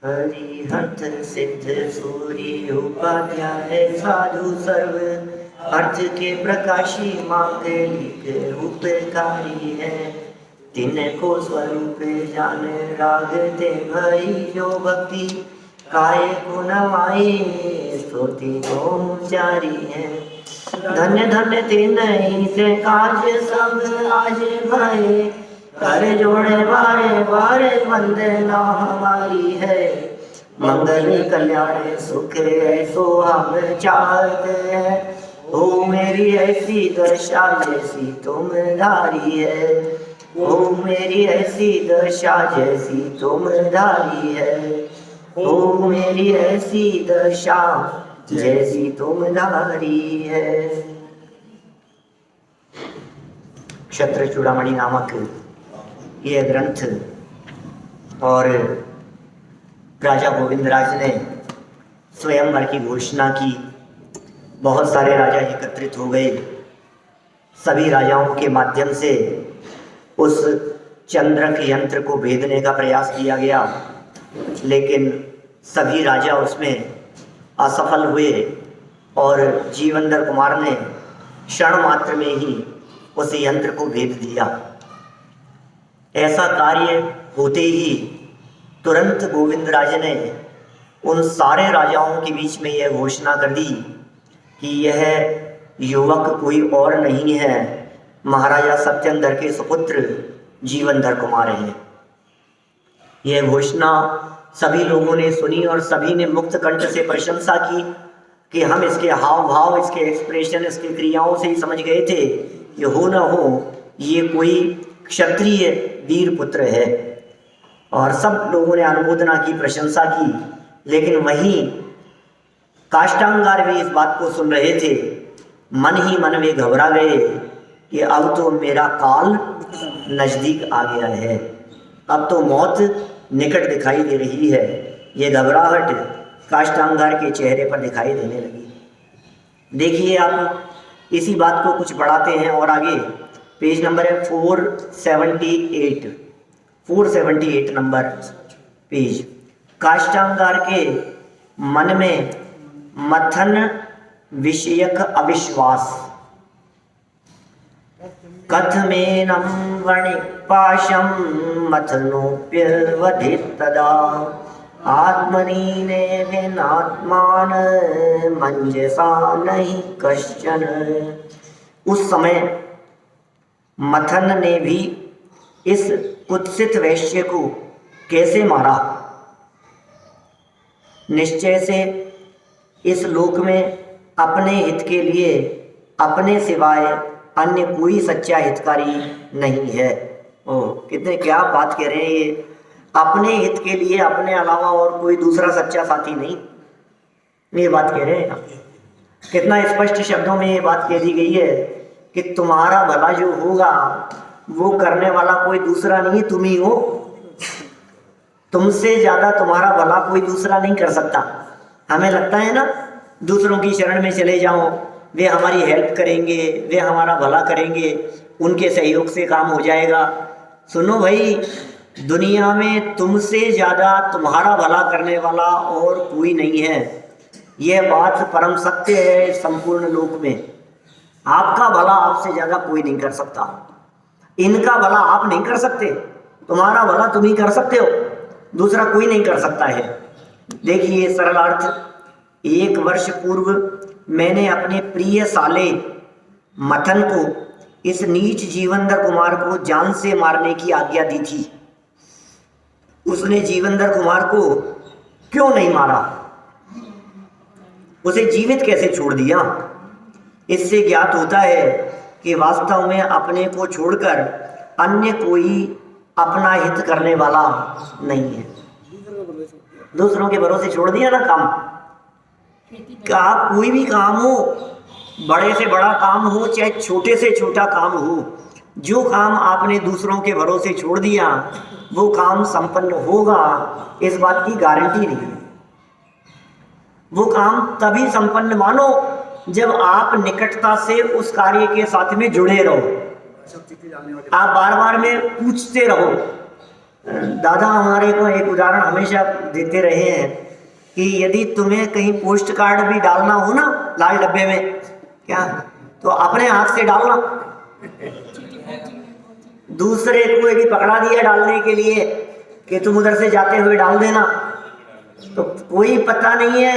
हरिहर्थ सिद्ध सूर्य उपाध्याय साधु सर्व अर्थ के प्रकाशी मांगलिक उपकारी है। तिनको स्वरूप जान रागते भई जो भक्ति काय को नवाई स्तुति को जारी है। धन्य धन्य तिन्हीं से काज सब आज भये कर जोड़े बारे बारे वंदना हमारी है। मंगल कल्याण सुख ऐसो हम चाहते हैं। ओ मेरी ऐसी दशा जैसी तुम धारी है। ओ मेरी ऐसी दशा जैसी तुम धारी है। ओ मेरी ऐसी दशा जैसी तुम धारी है। क्षत्र चूड़ामणि नामक यह ग्रंथ और राजा गोविंदराज ने स्वयंवर की घोषणा की। बहुत सारे राजा एकत्रित हो गए। सभी राजाओं के माध्यम से उस चंद्रक यंत्र को भेदने का प्रयास किया गया, लेकिन सभी राजा उसमें असफल हुए और जीवंदर कुमार ने क्षण मात्र में ही उस यंत्र को भेद दिया। ऐसा कार्य होते ही तुरंत गोविंदराज ने उन सारे राजाओं के बीच में यह घोषणा कर दी कि यह युवक कोई और नहीं है, महाराजा सत्येंद्र के सुपुत्र जीवंधर कुमार हैं। यह घोषणा सभी लोगों ने सुनी और सभी ने मुक्त कंठ से प्रशंसा की कि हम इसके हाव भाव, इसके एक्सप्रेशन, इसके क्रियाओं से ही समझ गए थे कि हो न हो ये कोई क्षत्रिय वीर पुत्र है। और सब लोगों ने अनुमोदना की, प्रशंसा की। लेकिन वहीं काष्टांगार भी इस बात को सुन रहे थे। मन ही मन वे घबरा गए कि अब तो मेरा काल नजदीक आ गया है, अब तो मौत निकट दिखाई दे रही है। ये घबराहट काष्टांगार के चेहरे पर दिखाई देने लगी। देखिए आप इसी बात को कुछ बढ़ाते हैं और आगे पेज नंबर है 478 नंबर पेज। काष्टांगार के मन में मथन विषयक अविश्वास। कथमेनं वणिपाशं मथनोप्यवधित तदा आत्मनीनेनात्मान मंजसा नहीं कश्चन। उस समय मथन ने भी इस कुत्सित वैश्य को कैसे मारा। निश्चय से इस लोक में अपने हित के लिए अपने सिवाय अन्य कोई सच्चा हितकारी नहीं है। ओ कितने क्या बात कह रहे हैं ये। अपने हित के लिए अपने अलावा और कोई दूसरा सच्चा साथी नहीं, ये बात कह रहे हैं। कितना स्पष्ट शब्दों में ये बात कह दी गई है कि तुम्हारा भला जो होगा वो करने वाला कोई दूसरा नहीं, तुम ही हो। तुमसे ज्यादा तुम्हारा भला कोई दूसरा नहीं कर सकता। हमें लगता है ना दूसरों की शरण में चले जाओ, वे हमारी हेल्प करेंगे, वे हमारा भला करेंगे, उनके सहयोग से काम हो जाएगा। सुनो भाई, दुनिया में तुमसे ज़्यादा तुम्हारा भला करने वाला और कोई नहीं है। यह बात परम सत्य है संपूर्ण लोक में। आपका भला आपसे ज़्यादा कोई नहीं कर सकता। इनका भला आप नहीं कर सकते, तुम्हारा भला तुम ही कर सकते हो, दूसरा कोई नहीं कर सकता है। देखिए सरलार्थ, 1 वर्ष पूर्व मैंने अपने प्रिय साले मथन को, इस नीच जीवंधर कुमार को जान से मारने की आज्ञा दी थी। उसने जीवंधर कुमार को क्यों नहीं मारा, उसे जीवित कैसे छोड़ दिया? इससे ज्ञात होता है कि वास्तव में अपने को छोड़कर अन्य कोई अपना हित करने वाला नहीं है। दूसरों के भरोसे छोड़ दिया ना काम। क्या कोई भी काम हो, बड़े से बड़ा काम हो चाहे छोटे से छोटा काम हो, जो काम आपने दूसरों के भरोसे छोड़ दिया वो काम संपन्न होगा, इस बात की गारंटी नहीं। वो काम तभी संपन्न मानो जब आप निकटता से उस कार्य के साथ में जुड़े रहो। आप बार बार में पूछते रहो, दादा हमारे को एक उदाहरण हमेशा देते रहे हैं कि यदि तुम्हें कहीं पोस्ट कार्ड भी डालना हो ना लाल डब्बे में, क्या तो अपने हाथ से डालना, दूसरे को यदि पकड़ा दिया डालने के लिए कि तुम उधर से जाते हुए डाल देना, तो कोई पता नहीं है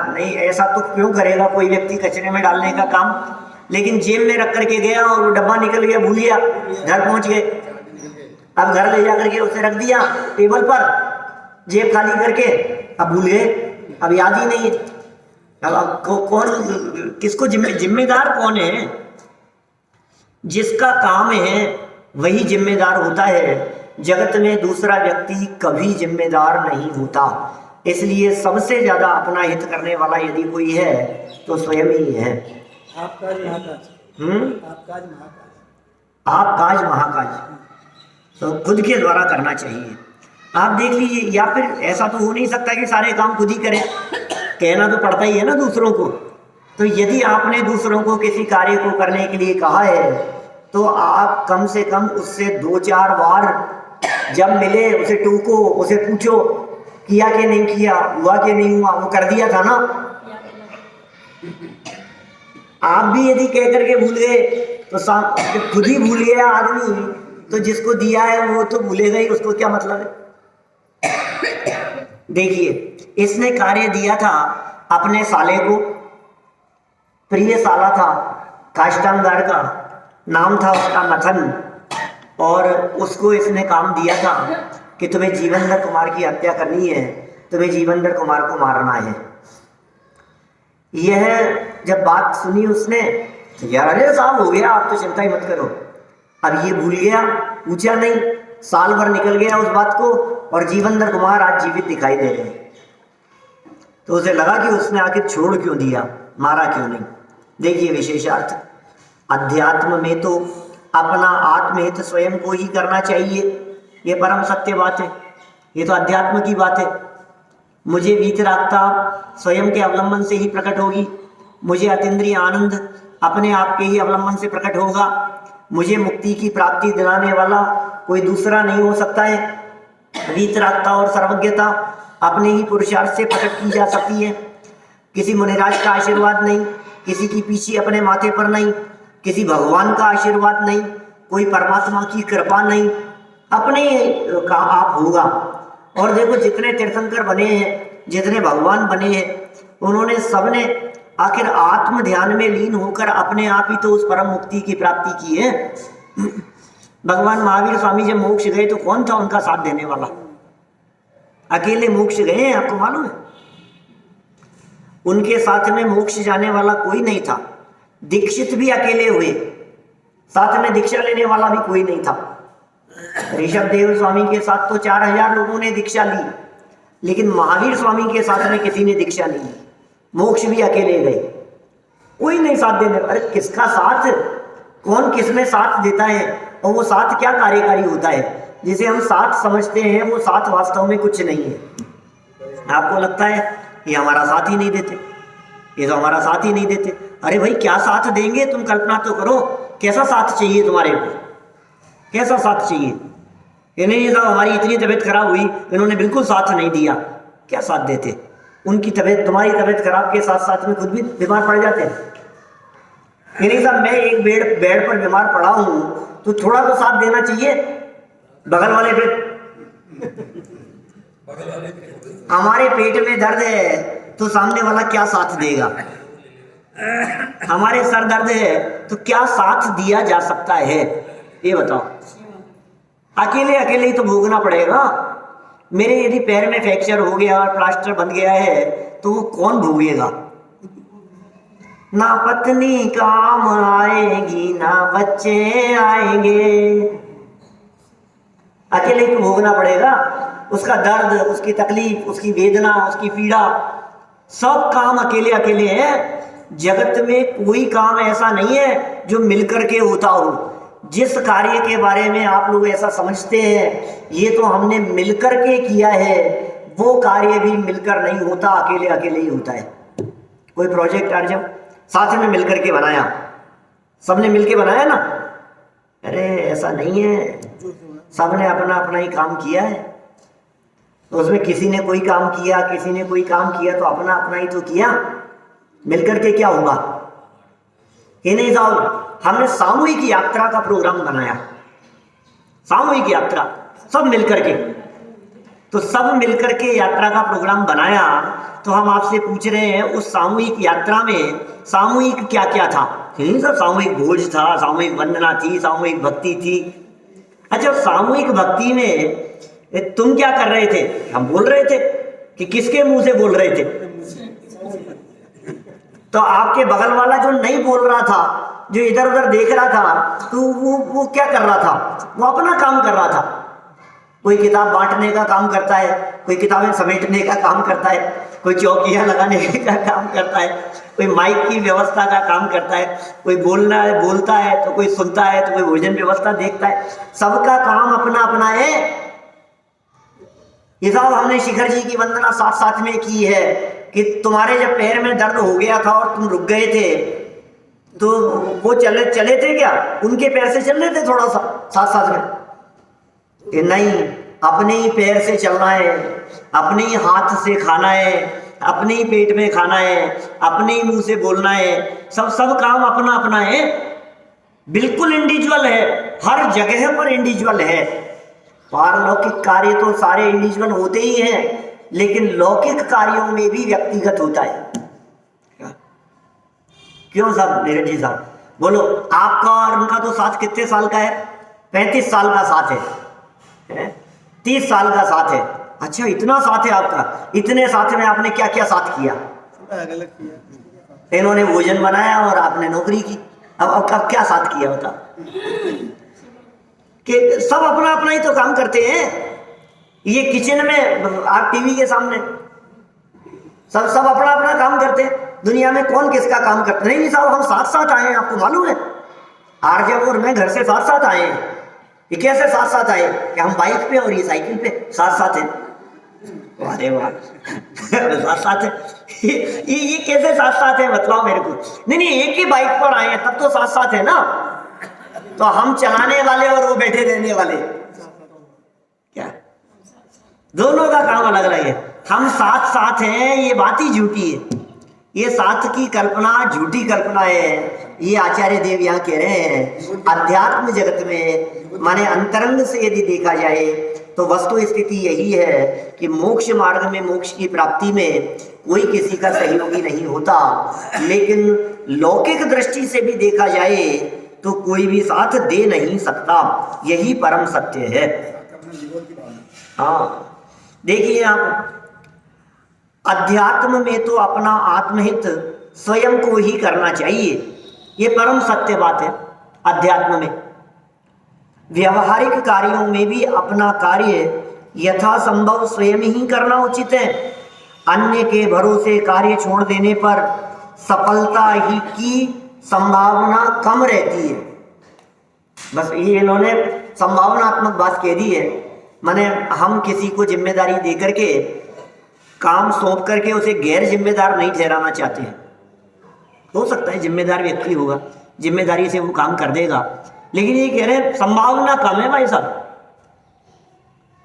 नहीं ऐसा तो क्यों करेगा कोई व्यक्ति कचरे में डालने का काम। लेकिन जेब में रख करके गया और वो डब्बा निकल गया, भूल गया, घर पहुंच गए, अब घर ले जा करके उसे रख दिया टेबल पर जेब खाली करके, अब भूल गए, अब याद ही नहीं है। अब कौन किसको जिम्मेदार कौन है? जिसका काम है वही जिम्मेदार होता है। जगत में दूसरा व्यक्ति कभी जिम्मेदार नहीं होता। इसलिए सबसे ज्यादा अपना हित करने वाला यदि कोई है तो स्वयं ही है। आप काज महाकाज, आप काज महाकाज तो खुद के द्वारा करना चाहिए। आप देख लीजिए, या फिर ऐसा तो हो नहीं सकता कि सारे काम खुद ही करें, कहना तो पड़ता ही है ना दूसरों को। तो यदि आपने दूसरों को किसी कार्य को करने के लिए कहा है तो आप कम से कम उससे 2-4 बार जब मिले उसे टोको, उसे पूछो किया कि नहीं किया, हुआ कि नहीं हुआ, वो कर दिया था ना। आप भी यदि कह करके भूल गए तो खुद ही भूल गया आदमी, तो जिसको दिया है वो तो भूलेगा ही, उसको क्या मतलब है। देखिए, इसने कार्य दिया था अपने साले को, प्रिय साला था, काष्टांगार का नाम था उसका मथन, और उसको इसने काम दिया था कि तुम्हें जीवनधर कुमार की हत्या करनी है, तुम्हें जीवनधर कुमार को मारना है। यह जब बात सुनी उसने तो यार अरे साहब हो गया, आप तो चिंता ही मत करो। अब ये भूल गया, पूछा नहीं, साल भर निकल गया उस बात को, और जीवनधर कुमार आज जीवित दिखाई दे रहे। तो उसे लगा कि उसने आखिर छोड़ क्यों दिया, मारा क्यों नहीं। देखिए विशेषार्थ, अध्यात्म में तो अपना आत्महित स्वयं को ही करना चाहिए, ये परम सत्य बात है, ये तो अध्यात्म की बात है। मुझे वीतरागता स्वयं के अवलंबन से ही प्रकट होगी, मुझे अतीन्द्रिय आनंद अपने आप के ही अवलंबन से प्रकट होगा, मुझे मुक्ति की प्राप्ति दिलाने वाला कोई दूसरा नहीं हो सकता है। वीतरागता और सर्वज्ञता अपने ही पुरुषार्थ से प्रकट की जा सकती है, किसी मुनिराज का आशीर्वाद नहीं, किसी की पीछे अपने माथे पर नहीं, किसी भगवान का आशीर्वाद नहीं, कोई परमात्मा की कृपा नहीं, अपने का आप होगा। और देखो जितने तीर्थंकर बने हैं, जितने भगवान बने हैं, उन्होंने सबने आखिर आत्म ध्यान में लीन होकर अपने आप ही तो उस परम मुक्ति की प्राप्ति की है। भगवान महावीर स्वामी जब मोक्ष गए तो कौन था उनका साथ देने वाला? अकेले मोक्ष गए हैं, आपको मालूम है? उनके साथ में मोक्ष जाने वाला कोई नहीं था। दीक्षित भी अकेले हुए, साथ में दीक्षा लेने वाला भी कोई नहीं था। ऋषभ देव स्वामी के साथ तो 4000 लोगों ने दीक्षा ली, लेकिन महावीर स्वामी के साथ में किसी ने दीक्षा नहीं ली। मोक्ष भी अकेले गए, कोई नहीं साथ देने। अरे किसका साथ, कौन किस में साथ देता है, और वो साथ क्या कार्यकारी होता है? जिसे हम साथ समझते हैं वो साथ वास्तव में कुछ नहीं है। आपको लगता है ये हमारा साथ ही नहीं देते, ये तो हमारा साथ ही नहीं देते। अरे भाई क्या साथ देंगे, तुम कल्पना तो करो, कैसा साथ चाहिए तुम्हारे को, कैसा साथ चाहिए? ये नहीं साहब हमारी इतनी तबीयत खराब हुई, इन्होंने बिल्कुल साथ नहीं दिया, क्या साथ देते? उनकी तबीयत, तुम्हारी तबीयत खराब के साथ साथ में खुद भी बीमार पड़ जाते हैं। ये नहीं साहब मैं एक बेड पर बीमार पड़ा हूं तो थोड़ा तो साथ देना चाहिए। बगल वाले पे हमारे पेट में दर्द है तो सामने वाला क्या साथ देगा? हमारे सर दर्द है तो क्या साथ दिया जा सकता है? ये बताओ। अकेले अकेले ही तो भोगना पड़ेगा। मेरे यदि पैर में फ्रैक्चर हो गया और प्लास्टर बन गया है तो वो कौन भोगेगा? ना पत्नी काम आएगी, ना बच्चे आएंगे, अकेले ही तो भोगना पड़ेगा। उसका दर्द, उसकी तकलीफ, उसकी वेदना, उसकी पीड़ा, सब काम अकेले अकेले है। जगत में कोई काम ऐसा नहीं है जो मिलकर के होता हो। जिस कार्य के बारे में आप लोग ऐसा समझते हैं ये तो हमने मिलकर के किया है, वो कार्य भी मिलकर नहीं होता, अकेले अकेले ही होता है। कोई प्रोजेक्ट आज जब साथ में मिलकर के बनाया, सबने मिलके बनाया ना, अरे ऐसा नहीं है। सबने अपना अपना ही काम किया है, तो उसमें किसी ने कोई काम किया, किसी ने कोई काम किया, तो अपना अपना ही तो किया। मिलकर के क्या हुआ कि नहीं साहब, हमने सामूहिक यात्रा का प्रोग्राम बनाया, सामूहिक यात्रा सब मिलकर के। तो सब मिलकर के यात्रा का प्रोग्राम बनाया, तो हम आपसे पूछ रहे हैं उस सामूहिक यात्रा में सामूहिक क्या क्या था? नहीं सर, सामूहिक भोज था, सामूहिक वंदना थी, सामूहिक भक्ति थी। अच्छा, सामूहिक भक्ति में तुम क्या कर रहे थे? हम बोल रहे थे कि किसके मुंह से बोल रहे थे? तो आपके बगल वाला जो नहीं बोल रहा था, जो इधर उधर देख रहा था, तो वो क्या कर रहा था? वो अपना काम कर रहा था। कोई किताब बांटने का काम करता है, कोई किताबें समेटने का काम करता है, कोई चौकियां लगाने का काम करता है, कोई माइक की व्यवस्था का काम करता है, कोई बोलता है तो कोई सुनता है, तो कोई भोजन व्यवस्था देखता है। सबका काम अपना अपना है। ये साहब हमने शिखर जी की वंदना साथ साथ में की है कि तुम्हारे जब पैर में दर्द हो गया था और तुम रुक गए थे, तो वो चले थे क्या? उनके पैर से चल रहे थे थोड़ा सा साथ साथ में कि नहीं, अपने ही पैर से चलना है, अपने ही हाथ से खाना है, अपने ही पेट में खाना है, अपने ही मुंह से बोलना है। सब काम अपना अपना है, बिल्कुल इंडिविजुअल है, हर जगह पर इंडिविजुअल है। पारलौकिक कार्य तो सारे इंडिविजुअल होते ही हैं, लेकिन लौकिक कार्यों में भी व्यक्तिगत होता है। क्यों साहब, नीरज जी साहब बोलो, आपका और उनका तो साथ कितने साल का है? 35 साल का साथ है, 30 साल का साथ है। अच्छा, इतना साथ है आपका। इतने साथ में आपने क्या क्या साथ किया? इन्होंने भोजन बनाया और आपने नौकरी की। अब क्या साथ किया बता? कि सब अपना अपना ही तो काम करते हैं। ये किचन में, आप टीवी के सामने, सब अपना अपना काम करते हैं। दुनिया में कौन किसका काम करता? नहीं साहब, हम साथ साथ आए हैं, आपको मालूम है। आरजब और मैं घर से साथ साथ आए हैं। ये कैसे साथ साथ आए कि हम बाइक पे और ये साइकिल पे साथ साथ है? अरे वाह साथ साथ है। ये कैसे साथ साथ है बताओ मेरे को? नहीं, एक ही बाइक पर आए हैं तब तो साथ साथ है ना। तो हम चलाने वाले और वो बैठे रहने वाले, क्या दोनों का काम अलग अलग है। हम साथ साथ हैं, ये बात ही झूठी है। ये साथ की कल्पना झूठी कल्पना है। ये आचार्य देव यहाँ कह रहे हैं, अध्यात्म जगत में माने अंतरंग से यदि देखा जाए तो वस्तु स्थिति यही है कि मोक्ष मार्ग में, मोक्ष की प्राप्ति में कोई किसी का सहयोगी नहीं होता। लेकिन लौकिक दृष्टि से भी देखा जाए तो कोई भी साथ दे नहीं सकता। यही परम सत्य है। हाँ, देखिए आप, अध्यात्म में तो अपना आत्महित स्वयं को ही करना चाहिए, ये परम सत्य बात है। अध्यात्म में व्यवहारिक कार्यों में भी अपना कार्य यथासंभव स्वयं ही करना उचित है। अन्य के भरोसे कार्य छोड़ देने पर सफलता ही की संभावना कम रहती है। बस ये इन्होंने संभावनात्मक बात कह दी है। माने हम किसी को जिम्मेदारी दे करके, काम सौंप करके उसे गैर जिम्मेदार नहीं ठहराना चाहते हैं। हो सकता है जिम्मेदार व्यक्ति होगा, जिम्मेदारी से वो काम कर देगा, लेकिन ये कह रहे हैं संभावना कम है भाई साहब।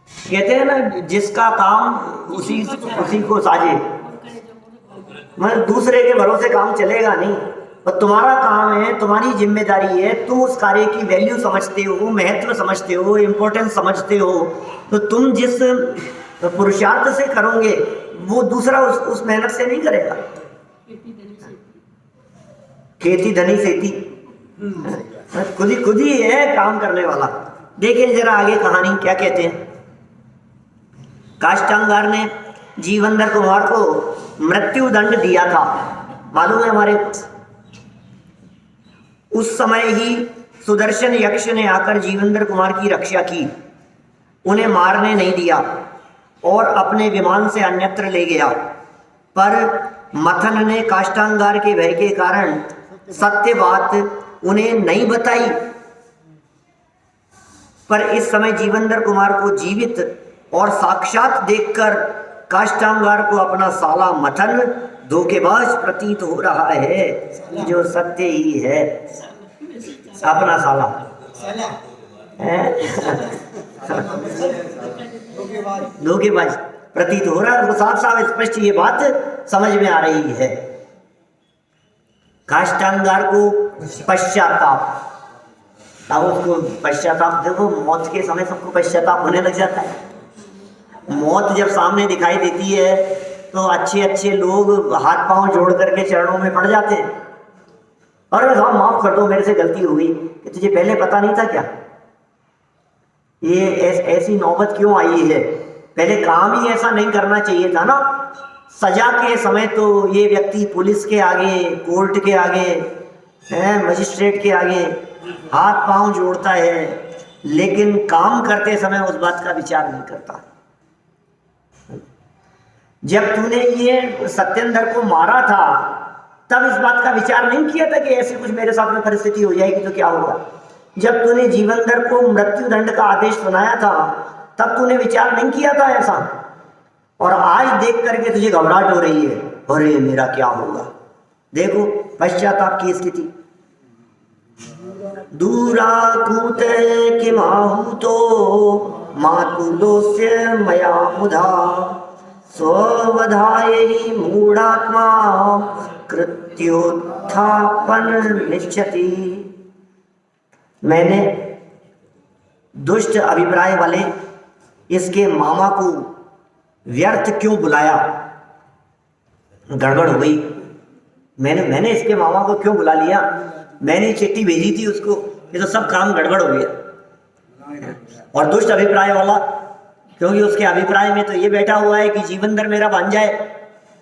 कहते हैं ना, जिसका काम उसी को साजे। मतलब दूसरे के भरोसे काम चलेगा नहीं। और तुम्हारा काम है, तुम्हारी जिम्मेदारी है, तुम उस कार्य की वैल्यू समझते हो, महत्व समझते हो, इम्पोर्टेंस समझते हो, तो तुम जिस पुरुषार्थ से करोगे वो दूसरा उस मेहनत से नहीं करेगा। खेती धनी सेती, खुद ही है काम करने वाला। देखिए जरा आगे कहानी क्या कहते हैं। काष्टांगार ने जीवंदर कुमार को मृत्यु दंड दिया था, मालूम है हमारे। उस समय ही सुदर्शन यक्ष ने आकर जीवंदर कुमार की रक्षा की, उन्हें मारने नहीं दिया और अपने विमान से अन्यत्र ले गया। पर मथन ने काष्टांगार के भय के कारण सत्य बात उन्हें नहीं बताई। पर इस समय जीवंदर कुमार को जीवित और साक्षात देखकर काष्टांगार को अपना साला मथन धोखेबाज प्रतीत हो रहा है, जो सत्य ही है। अपना साला है धोखेबाज प्रतीत हो रहा है, उसको साफ साफ स्पष्ट ये बात समझ में आ रही है। काष्ठांगार को पश्चाताप, अब उसको पश्चाताप, देखो मौत के समय सबको पश्चाताप होने लग जाता है। मौत जब सामने दिखाई देती है तो अच्छे अच्छे लोग हाथ पांव जोड़ करके चरणों में पड़ जाते हैं, अरे साहब माफ कर दो, मेरे से गलती हो गई। कि तुझे पहले पता नहीं था क्या? ये ऐसी नौबत क्यों आई है? पहले काम ही ऐसा नहीं करना चाहिए था ना। सजा के समय तो ये व्यक्ति पुलिस के आगे, कोर्ट के आगे, मजिस्ट्रेट के आगे हाथ पांव जोड़ता है, लेकिन काम करते समय उस बात का विचार नहीं करता। जब तूने ये सत्येंद्र को मारा था तब इस बात का विचार नहीं किया था कि ऐसी कुछ मेरे साथ में परिस्थिति हो जाएगी तो क्या होगा। जब तूने जीवनधर को मृत्यु दंड का आदेश सुनाया था तब तूने विचार नहीं किया था ऐसा। और आज देख करके तुझे घबराहट हो रही है, अरे मेरा क्या होगा। देखो पश्चाताप की स्थिति। दूराकूते किमाहुतो मातुलोस्य मया मुधा स्ववधायै मूढ़ात्मा कृत्योत्थापन निश्चति। मैंने दुष्ट अभिप्राय वाले इसके मामा को व्यर्थ क्यों बुलाया? गड़बड़ हो गई। मैंने इसके मामा को क्यों बुला लिया? मैंने चिट्ठी भेजी थी उसको, ये तो सब काम गड़बड़ हो गया। और दुष्ट अभिप्राय वाला, क्योंकि उसके अभिप्राय में तो ये बैठा हुआ है कि जीवनधर मेरा बन जाए,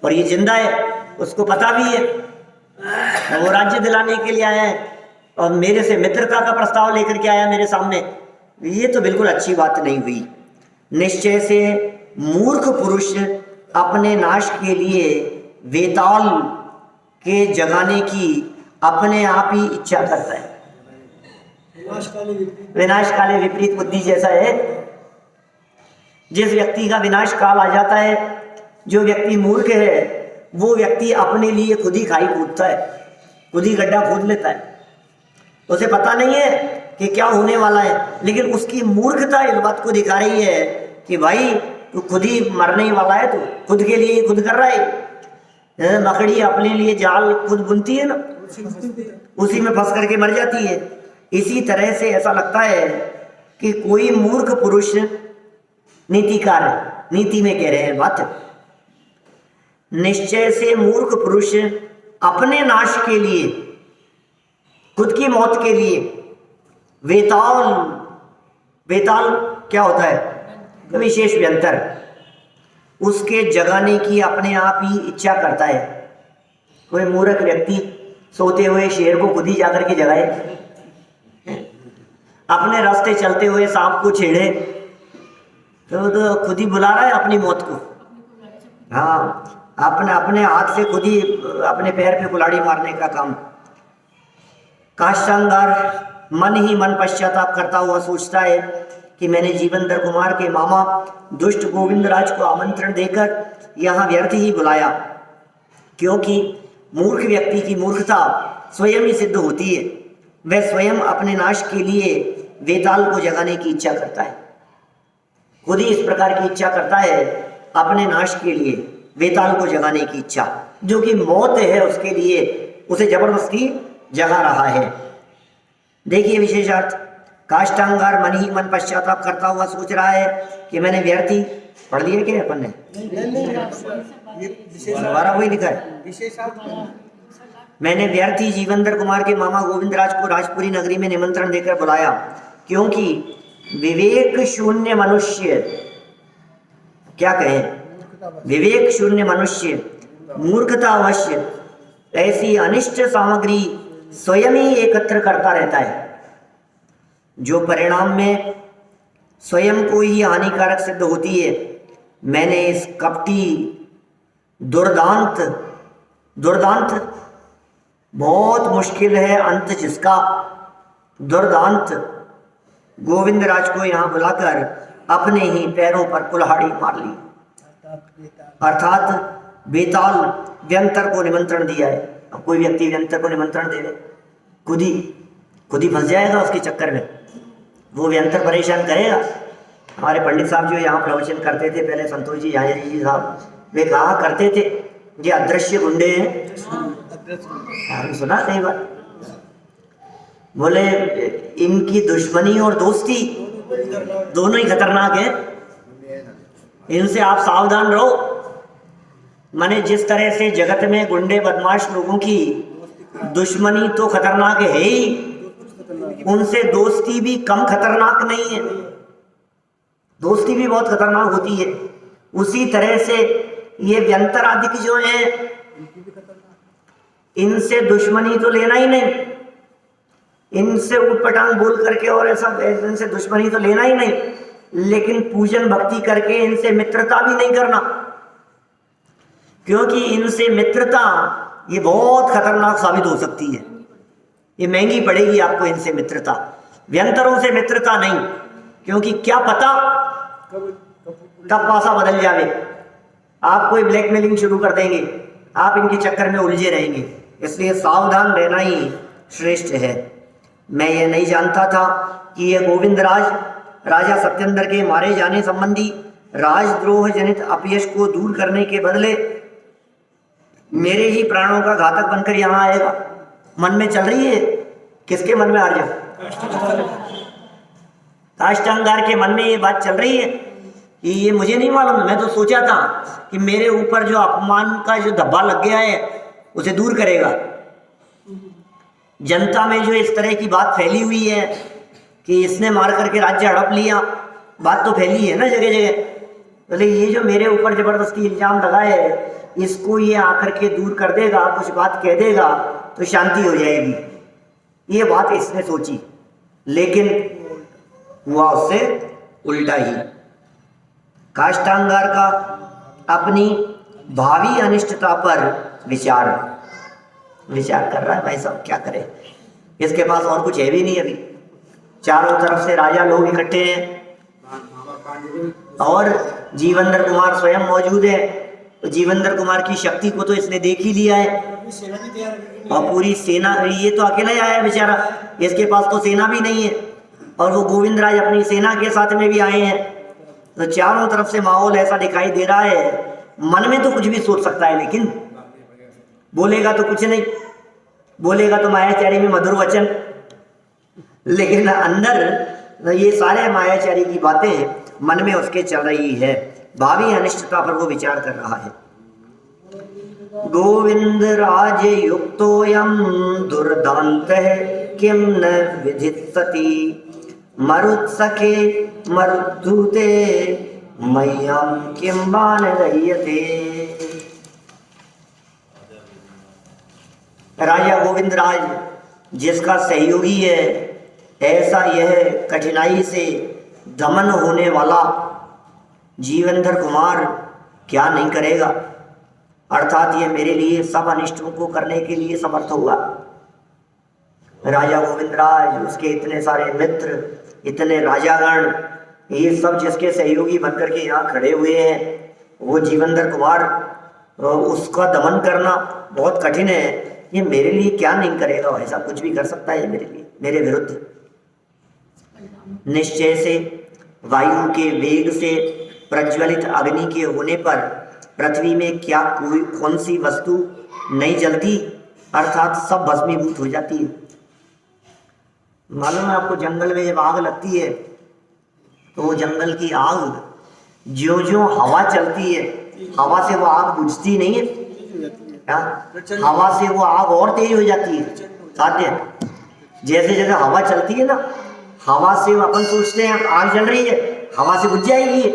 और ये जिंदा है, उसको पता भी है। वो राज्य दिलाने के लिए आया है और मेरे से मित्रता का प्रस्ताव लेकर के आया मेरे सामने। ये तो बिल्कुल अच्छी बात नहीं हुई। निश्चय से मूर्ख पुरुष अपने नाश के लिए वेताल के जगाने की अपने आप ही इच्छा करता है। विनाश काले विपरीत बुद्धि जैसा है। जिस व्यक्ति का विनाश काल आ जाता है, जो व्यक्ति मूर्ख है, वो व्यक्ति अपने लिए खुद ही खाई कूदता है, खुद ही गड्ढा खोद लेता है। उसे पता नहीं है कि क्या होने वाला है, लेकिन उसकी मूर्खता इस बात को दिखा रही है कि भाई तू खुद ही मरने वाला है, तू खुद के लिए खुद कर रहा है। मकड़ी अपने लिए जाल खुद बुनती है ना, उसी में फंस करके मर जाती है। इसी तरह से ऐसा लगता है कि कोई मूर्ख पुरुष नीतिकार, नीति में कह रहे हैं बात। निश्चय से मूर्ख पुरुष अपने नाश के लिए, खुद की मौत के लिए वेताल, वेताल क्या होता है? विशेष व्यंतर, उसके जगाने की अपने आप ही इच्छा करता है। कोई मूर्ख व्यक्ति सोते हुए शेर को खुद ही जाकर के जगाए, अपने रास्ते चलते हुए सांप को छेड़े, तो खुद ही बुला रहा है अपनी मौत को। हाँ, अपने हाथ से खुद ही अपने पैर पे कुल्हाड़ी मारने का काम। काष्ठांगार मन ही मन पश्चाताप करता हुआ सोचता है कि मैंने जीवनधर कुमार के मामा दुष्ट गोविंदराज को आमंत्रण देकर यहाँ व्यर्थ ही बुलाया, क्योंकि मूर्ख व्यक्ति की मूर्खता स्वयं ही सिद्ध होती है। वह स्वयं अपने नाश के लिए वेताल को जगाने की इच्छा करता है, खुद ही इस प्रकार की इच्छा करता है अपने नाश के लिए, वेताल को जगाने की इच्छा, जो कि मौत है उसके लिए, उसे जबरदस्ती जगा रहा है। देखिए विशेषार्थ, काष्ठांगार मन ही मन पश्चाताप करता हुआ सोच रहा है कि मैंने व्यर्थी, पढ़ लिया क्या अपन ने? दोबारा वही लिखा है, मैंने व्यर्थी जीवनधर कुमार के मामा गोविंदराज को राजपुरी नगरी में निमंत्रण देकर बुलाया, क्योंकि विवेक शून्य मनुष्य, क्या कहें, विवेक शून्य मनुष्य मूर्खता अवश्य ऐसी अनिष्ट सामग्री स्वयं ही एकत्र करता रहता है, जो परिणाम में स्वयं को ही हानिकारक सिद्ध होती है। मैंने इस कपटी दुर्दांत, दुर्दांत बहुत मुश्किल है अंत जिसका, दुर्दांत गोविंदराज को यहाँ बुलाकर अपने ही पैरों पर कुल्हाड़ी मार ली, अर्थात बेताल व्यंतर को निमंत्रण दिया है। अब कोई व्यक्ति व्यंतर को निमंत्रण दे दे, खुद ही फंस जाएगा उसके चक्कर में, वो व्यंतर परेशान करेगा। हमारे पंडित साहब जो यहाँ प्रवचन करते थे पहले, संतोष जी झांझरी जी साहब, वे कहा करते थे ये अदृश्य गुंडे हैं। आपने सुना कई बार, बोले इनकी दुश्मनी और दोस्ती दोनों ही खतरनाक है, इनसे आप सावधान रहो। माने जिस तरह से जगत में गुंडे बदमाश लोगों की दुश्मनी तो खतरनाक है ही, उनसे दोस्ती भी कम खतरनाक नहीं है, दोस्ती भी बहुत खतरनाक होती है। उसी तरह से ये व्यंतरादिक जो है, इनसे दुश्मनी तो लेना ही नहीं, इनसे उटपटांग बोल करके और ऐसा इनसे दुश्मनी तो लेना ही नहीं, लेकिन पूजन भक्ति करके इनसे मित्रता भी नहीं करना, क्योंकि इनसे मित्रता ये बहुत खतरनाक साबित हो सकती है, ये महंगी पड़ेगी आपको इनसे मित्रता। व्यंतरों से मित्रता नहीं, क्योंकि क्या पता कब पासा बदल जावे, आप कोई ब्लैकमेलिंग शुरू कर देंगे, आप इनके चक्कर में उलझे रहेंगे, इसलिए सावधान रहना ही श्रेष्ठ है। मैं ये नहीं जानता था कि ये गोविंद राज राजा सत्येंद्र के मारे जाने संबंधी राजद्रोह जनित अपयश को दूर करने के बदले मेरे ही प्राणों का घातक बनकर यहाँ आएगा। मन में चल रही है, किसके मन में आर्य? काष्टांगार के मन में ये बात चल रही है कि ये मुझे नहीं मालूम, मैं तो सोचा था कि मेरे ऊपर जो अपमान का जो धब्बा लग गया है उसे दूर करेगा। जनता में जो इस तरह की बात फैली हुई है कि इसने मार करके राज्य हड़प लिया, बात तो फैली है ना जगह जगह, बोले ये जो मेरे ऊपर जबरदस्ती इल्जाम लगा है इसको ये आकर के दूर कर देगा, कुछ बात कह देगा तो शांति हो जाएगी, ये बात इसने सोची, लेकिन हुआ उससे उल्टा ही। काष्टांगार का अपनी भावी अनिष्टता पर विचार कर रहा है, भाई साहब क्या करे, इसके पास और कुछ है भी नहीं अभी, चारों तरफ से राजा लोग इकट्ठे हैं और जीवेंद्र कुमार स्वयं मौजूद है, तो जीवेंद्र कुमार की शक्ति को तो इसने देख ही लिया है, और पूरी सेना, ये तो अकेला ही आया है बेचारा, इसके पास तो सेना भी नहीं है, और वो गोविंद राज अपनी सेना के साथ में भी आए हैं, तो चारों तरफ से माहौल ऐसा दिखाई दे रहा है, मन में तो कुछ भी सोच सकता है, लेकिन बोलेगा तो कुछ नहीं, बोलेगा तो मायाचारी में मधुर वचन, लेकिन अंदर ये सारे मायाचारी की बातें मन में उसके चल रही है, भावी अनिष्टता पर वो विचार कर रहा है। गोविंद राज युक्तोयम दुर्दांतः किम न विधित्सति मरुत्सखे मरुद्धूते मह्यम किम बान रह्यते। राजा गोविंद राज जिसका सहयोगी है, ऐसा यह कठिनाई से दमन होने वाला जीवेंद्र कुमार क्या नहीं करेगा, अर्थात ये मेरे लिए सब अनिष्टों को करने के लिए समर्थ होगा। राजा गोविंद राज, उसके इतने सारे मित्र, इतने राजागण, ये सब जिसके सहयोगी बनकर के यहाँ खड़े हुए हैं, वो जीवेंद्र कुमार, उसका दमन करना बहुत कठिन है, ये मेरे लिए क्या नहीं करेगा, ऐसा कुछ भी कर सकता है मेरे लिए, मेरे विरुद्ध। निश्चय से वायु के वेग से प्रज्वलित अग्नि के होने पर पृथ्वी में क्या कोई कौन सी वस्तु नहीं जलती, अर्थात सब भस्मीभूत हो जाती है। मालूम है आपको, जंगल में जब आग लगती है तो वो जंगल की आग ज्यों ज्यों हवा चलती है, हवा से वो आग बुझती नहीं है, हवा से वो आग और तेज हो जाती है। साध्य जैसे जैसे हवा चलती है ना, हवा से अपन सोचते हैं आग जल रही है, हवा से बुझ जाएगी,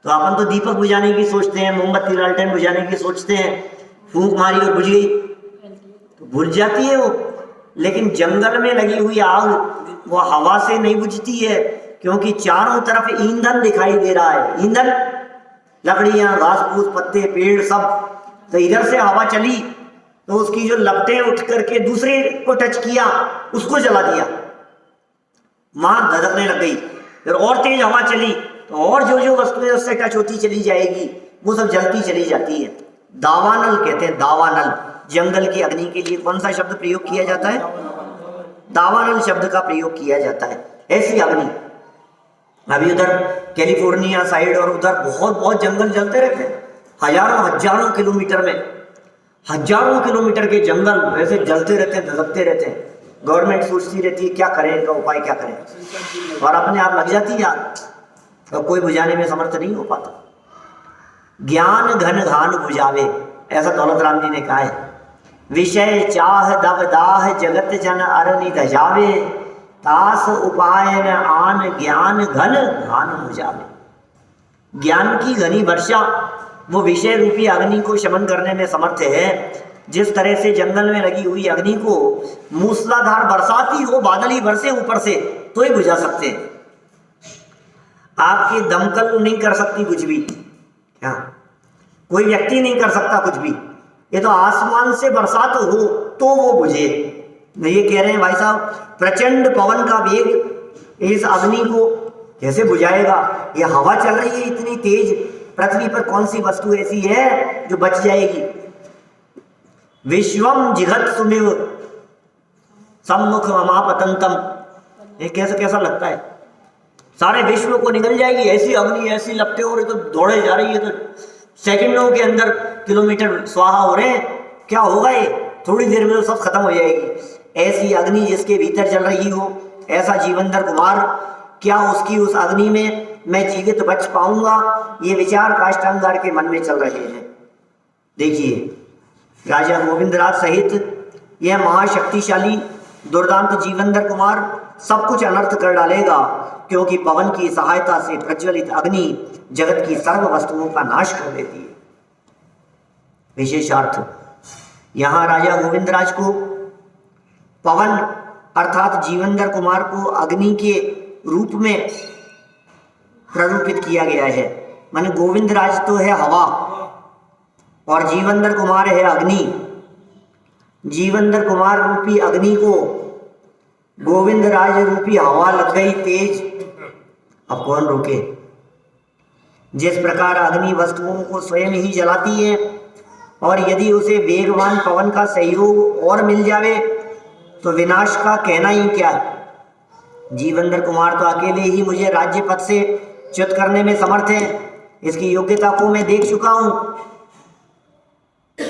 तो अपन तो दीपक बुझाने की सोचते हैं, मोमबत्ती लालटेन बुझाने की सोचते हैं, फूंक मारी और बुझ गई तो बुझ जाती है वो। लेकिन जंगल में लगी हुई आग वो हवा से नहीं बुझती है, क्योंकि चारों तरफ ईंधन दिखाई दे रहा है, ईंधन, लकड़ियां, घास फूस, पत्ते, पेड़ सब, तो इधर से हवा चली तो उसकी जो लपटें उठ करके दूसरे को टच किया, उसको जला दिया, मां धधकने लग गई। फिर और तेज हवा चली तो और जो जो वस्तुएं उससे टच होती चली जाएगी वो सब जलती चली जाती है। दावानल कहते हैं, दावानल, जंगल की अग्नि के लिए कौन सा शब्द प्रयोग किया जाता है? दावानल शब्द का प्रयोग किया जाता है। ऐसी अग्नि अभी उधर कैलिफोर्निया साइड और उधर बहुत बहुत जंगल जलते रहते हैं, हजारों किलोमीटर में, हजारों किलोमीटर के जंगल वैसे जलते रहते हैं, धधकते रहते हैं। गवर्नमेंट सोचती रहती है क्या करें, इनका उपाय क्या करें, और अपने आप लग जाती है आग, और कोई बुझाने में समर्थ नहीं हो पाता। ज्ञान घन घान बुझावे, ऐसा दौलत राम जी ने कहा है। विषय चाह दब दाह जगत जन अरनि धजावे, तास उपाय न आन ज्ञान घन घान बुझावे। ज्ञान की घनी वर्षा वो विषय रूपी अग्नि को शमन करने में समर्थ है। जिस तरह से जंगल में लगी हुई अग्नि को मूसलाधार बरसात ही हो, बादल ही बरसे ऊपर से, तो ही बुझा सकते हैं। आपकी दमकल नहीं कर सकती कुछ भी, क्या कोई व्यक्ति नहीं कर सकता कुछ भी, ये तो आसमान से बरसात हो तो वो बुझे। ये कह रहे हैं भाई साहब, प्रचंड पवन का वेग इस अग्नि को कैसे बुझाएगा। ये हवा चल रही है इतनी तेज, पृथ्वी पर कौन सी वस्तु ऐसी है जो बच जाएगी। विश्वम जिघत सुमिव सम्मुख ममापतंतम, ये कैसा लगता है, सारे विश्व को निगल जाएगी ऐसी अग्नि, ऐसी लपटें हो रही, तो दौड़े जा रही है, तो सेकंडों के अंदर किलोमीटर स्वाहा हो रहे हैं। क्या होगा ये, थोड़ी देर में तो सब खत्म हो जाएगी। ऐसी अग्नि जिसके भीतर चल रही हो, ऐसा जीवनधर कुमार, क्या उसकी उस अग्नि में मैं जीवित बच पाऊंगा, ये विचार काष्ठांगार के मन में चल रहे हैं। देखिए, राजा गोविंदराज सहित यह महाशक्तिशाली दुर्दांत जीवनधर कुमार सब कुछ अनर्थ कर डालेगा, क्योंकि पवन की सहायता से प्रज्वलित अग्नि जगत की सर्व वस्तुओं का नाश कर देती है। विशेषार्थ यहाँ राजा गोविंदराज को पवन अर्थात जीवनधर कुमार को अग्नि के रूप में प्ररूपित किया गया है। माने गोविंदराज तो है हवा और जीवनधर कुमार है अग्नि। जीवनधर कुमार रूपी अग्नि को गोविंदराज रूपी हवा लग गई तेज, अब कौन रोके। जिस प्रकार अग्नि वस्तुओं को स्वयं ही जलाती है, और यदि उसे वेगवान पवन का सहयोग और मिल जावे तो विनाश का कहना ही क्या है। जीवनधर कुमार तो अकेले ही मुझे राज्य पद से च्युत करने में समर्थ है। इसकी योग्यता को मैं देख चुका हूं,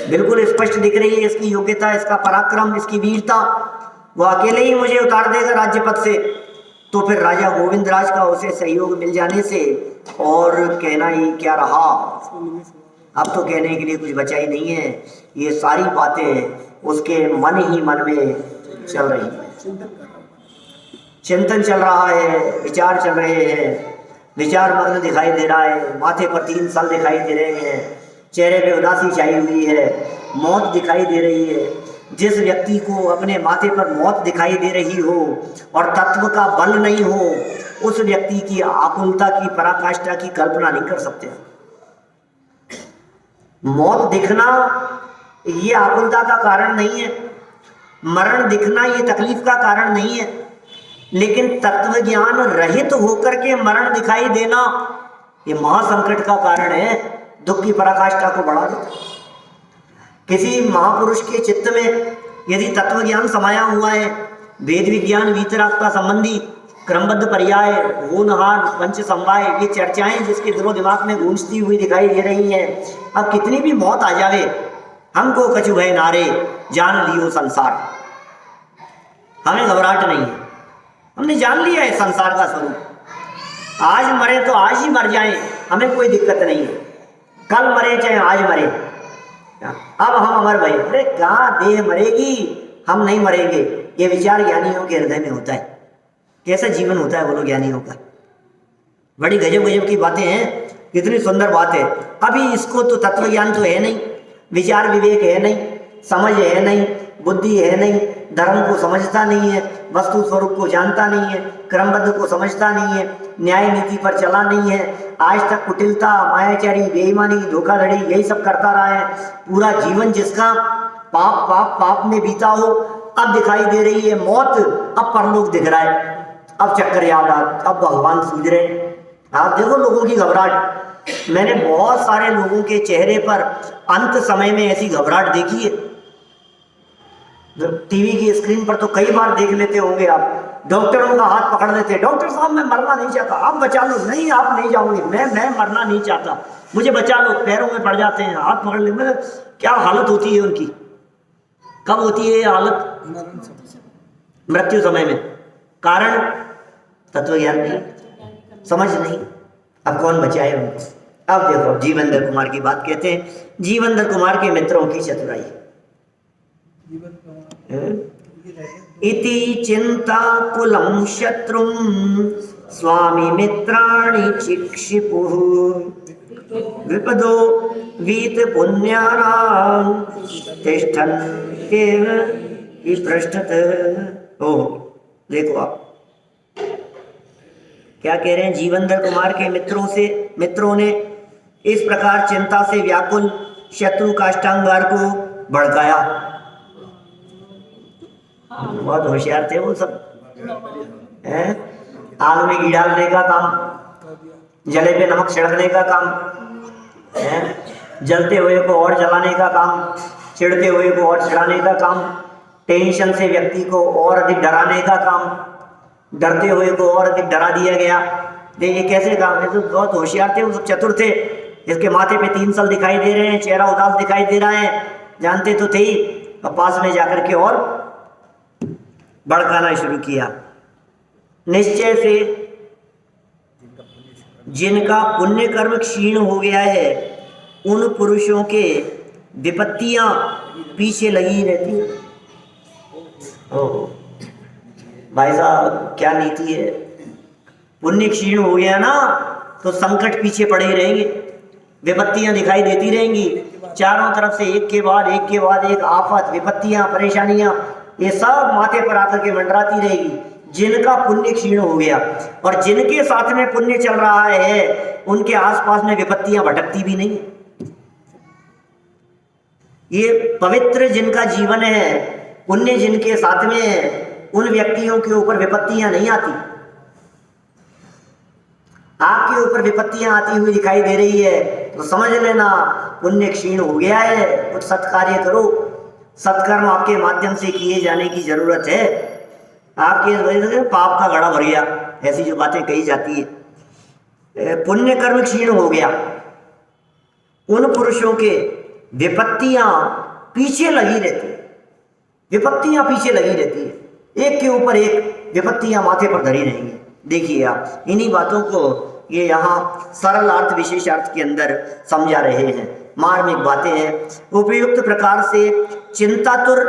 बिल्कुल स्पष्ट दिख रही है इसकी योग्यता, इसका पराक्रम, इसकी वीरता। वो अकेले ही मुझे उतार देगा राज्य पद से, तो फिर राजा गोविंदराज का उसे सहयोग मिल जाने से और कहना ही क्या रहा। अब तो कहने के लिए कुछ बचा ही नहीं है। ये सारी बातें उसके मन ही मन में चल रही है, चिंतन चल रहा है, विचार चल रहे हैं, विचार मग्न दिखाई दे रहा है। माथे पर 3 साल दिखाई दे रहे हैं, चेहरे पे उदासी छाई हुई है, मौत दिखाई दे रही है। जिस व्यक्ति को अपने माथे पर मौत दिखाई दे रही हो और तत्व का बल नहीं हो, उस व्यक्ति की आकुलता की पराकाष्ठा की कल्पना नहीं कर सकते। मौत दिखना ये आकुलता का कारण नहीं है, मरण दिखना ये तकलीफ का कारण नहीं है, लेकिन तत्व ज्ञान रहित होकर के मरण दिखाई देना ये महासंकट का कारण है, दुख की पराकाष्ठा को बढ़ा देता। किसी महापुरुष के चित्त में यदि तत्व ज्ञान समाया हुआ है, वेद विज्ञान वीतरागता संबंधी क्रमबद्ध पर्याय, होनहार, पंच समवाय, ये चर्चाएं जिसके दिलो दिमाग में गूंजती हुई दिखाई दे रही हैं। अब कितनी भी मौत आ जावे, हमको कछु भय नारे, जान लियो संसार, हमें घबराहट नहीं है। हमने जान लिया है संसार का स्वरूप। आज मरे तो आज ही मर जाएं, हमें कोई दिक्कत नहीं है। कल मरे चाहे आज मरे, अब हम अमर भई। अरे कहाँ देह मरेगी, हम नहीं मरेंगे। ये विचार ज्ञानियों के हृदय में होता है। कैसा जीवन होता है बोलो ज्ञानियों का। बड़ी गजब गजब की बातें हैं, कितनी सुंदर बात है। अभी इसको तो तत्व ज्ञान तो है नहीं, विचार विवेक है नहीं, समझ है नहीं, बुद्धि है नहीं, धर्म को समझता नहीं है, वस्तु स्वरूप को जानता नहीं है, क्रमबद्ध को समझता नहीं है, न्याय नीति पर चला नहीं है। आज तक कुटिलता, मायाचारी, बेईमानी, धोखाधड़ी यही सब करता रहा है। पूरा जीवन जिसका पाप पाप पाप में बीता हो, अब दिखाई दे रही है मौत, अब परलोक दिख रहा है, अब चक्कर याद आ, अब भगवान सूझ रहे। आप देखो लोगों की घबराहट। मैंने बहुत सारे लोगों के चेहरे पर अंत समय में ऐसी घबराहट देखी है। टीवी की स्क्रीन पर तो कई बार देख लेते होंगे आप, डॉक्टरों का हाथ पकड़ लेते, डॉक्टर साहब मैं मरना नहीं चाहता, आप बचा लो। नहीं आप नहीं जाओगे, मैं मरना नहीं चाहता, मुझे बचा लो। पैरों में पड़ जाते हैं, हाथ पकड़ ले। मतलब क्या हालत होती है उनकी, कब होती है ये हालत? मरण समय। मृत्यु समय में। कारण तत्व ज्ञान नहीं, समझ नहीं। अब कौन बचाए उनको? अब देखो जीवेंद्र कुमार की बात कहते हैं, जीवेंद्र कुमार के मित्रों की चतुराई। जीवन का इति चिंता कुलम शत्रुम स्वामी मित्राणि चिक्षिपुः विपदो वीत पुण्यानां तिष्ठन् केव विपृष्ठत। ओ देखो आप क्या कह रहे हैं। जीवेंद्र कुमार के मित्रों ने इस प्रकार चिंता से व्याकुल शत्रु काष्टांगार को भड़काया। बहुत होशियार थे वो सब, हैं? आग में घी डालने का काम, जले पे नमक छिड़कने का काम, हैं? जलते हुए को और जलाने का काम, चिढ़ते हुए को और चिढ़ाने का काम, टेंशन से व्यक्ति को और अधिक डराने का काम, डरते हुए को और अधिक डरा दिया गया। देखिए कैसे काम है। तो बहुत होशियार थे वो सब, चतुर थे। जिसके माथे पे 3 साल दिखाई दे रहे हैं, चेहरा उदास दिखाई दे रहा है, जानते तो थे ही, और पास में जाकर के और भड़काना शुरू किया। निश्चय से जिनका पुण्य कर्म क्षीण हो गया है उन पुरुषों के विपत्तियां पीछे लगी रहती हैं। ओह भाई साहब क्या नीति है। पुण्य क्षीण हो गया ना तो संकट पीछे पड़े ही रहेंगे, विपत्तियां दिखाई देती रहेंगी चारों तरफ से, एक के बाद एक आफत, विपत्तियां, परेशानियां, ये सब माथे पर आकर के मंडराती रहेगी। जिनका पुण्य क्षीण हो गया और जिनके साथ में पुण्य चल रहा है उनके आसपास में विपत्तियां भटकती भी नहीं। ये पवित्र जिनका जीवन है, पुण्य जिनके साथ में है, उन व्यक्तियों के ऊपर विपत्तियां नहीं आती। आपके ऊपर विपत्तियां आती हुई दिखाई दे रही है तो समझ लेना पुण्य क्षीण हो गया है। कुछ सत्कार्य करो, सत्कर्म आपके माध्यम से किए जाने की जरूरत है। आपके वजह से पाप का घड़ा भर गया, ऐसी जो बातें कही जाती है। पुण्य कर्म क्षीण हो गया, उन पुरुषों के विपत्तियां पीछे लगी रहती है, विपत्तियां पीछे लगी रहती है, एक के ऊपर एक विपत्तियां माथे पर धरी रहेंगी। देखिए आप इन्हीं बातों को ये यहाँ सरल अर्थ विशेषार्थ के अंदर समझा रहे हैं। मार्मिक बातें हैं। उपयुक्त प्रकार से चिंतातुर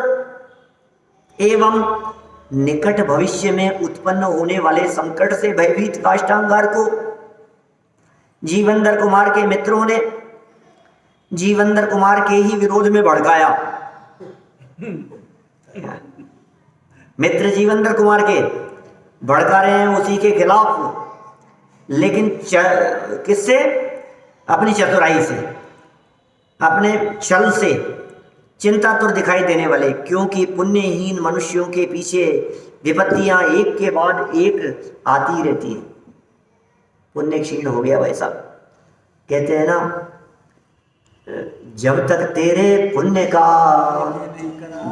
एवं निकट भविष्य में उत्पन्न होने वाले संकट से भयभीत काष्टांगार को जीवेंद्र कुमार के मित्रों ने जीवेंद्र कुमार के ही विरोध में भड़काया। मित्र जीवेंद्र कुमार के भड़का रहे हैं उसी के खिलाफ, लेकिन किससे? अपनी चतुराई से, अपने छल से, चिंतातुर दिखाई देने वाले। क्योंकि पुण्यहीन मनुष्यों के पीछे विपत्तियां एक के बाद एक आती रहती है। पुण्य क्षीण हो गया भाई साहब। कहते हैं ना, जब तक तेरे पुण्य का